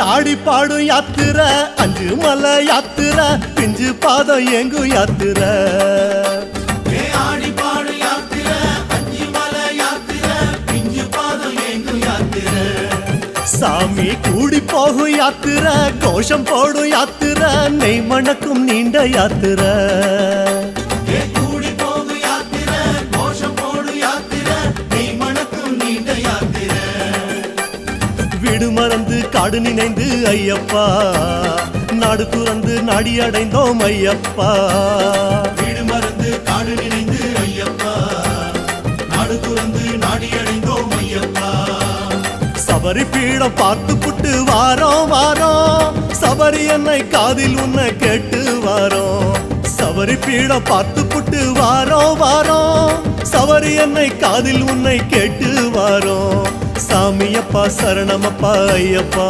ஆடி பாடும் யாத்திரை அஞ்சு மலை யாத்திரை பிஞ்சு பாதம் எங்கு யாத்திரை ஆடி பாடும் யாத்திரை அஞ்சு மலை யாத்திரை பிஞ்சு பாதம் எங்கு யாத்திரை சாமி கூடி போகும் யாத்திரை கோஷம் போடும் யாத்திரை நெய் மணக்கும் நீண்ட யாத்திரை கூடி போகும் யாத்திரை கோஷம் போடும் யாத்திரை நெய் மணக்கும் நீண்ட யாத்திரை வீடு மறந்து காடு நினைந்து ஐயப்பா நாடு துறந்து நாடி அடைந்தோம் ஐயப்பா வீடு மறந்து காடு நினைந்து ஐயப்பா நாடு துறந்து நாடி அடைந்தோம் ஐயப்பா சபரி பீடம் பார்த்து புட்டு வாரோம் வாரோம் சபரி என்னை காதில் உன்னை கேட்டு வாரோம் சபரி பீடம் பார்த்து புட்டு வாரோம் வாரோம் சபரி என்னை காதில் உன்னை கேட்டு வாரோம் சாமியப்பா சரணமப்பா ஐயப்பா